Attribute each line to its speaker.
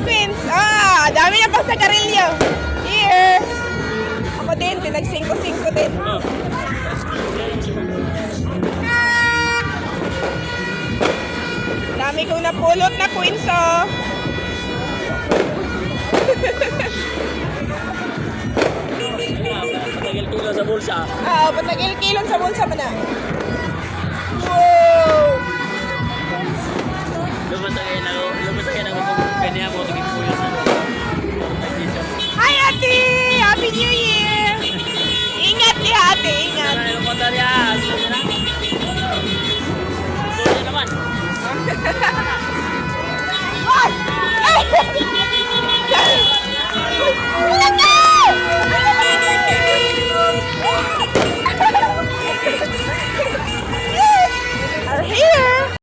Speaker 1: Queens. Ah, dami na pang sagarilyo. Here. Ako din, pinag-5-5 din. Dami kong napulot na Queens, oh.
Speaker 2: Kilo sa bulsa.
Speaker 1: Ah, patagil kilon sa bulsa mo na.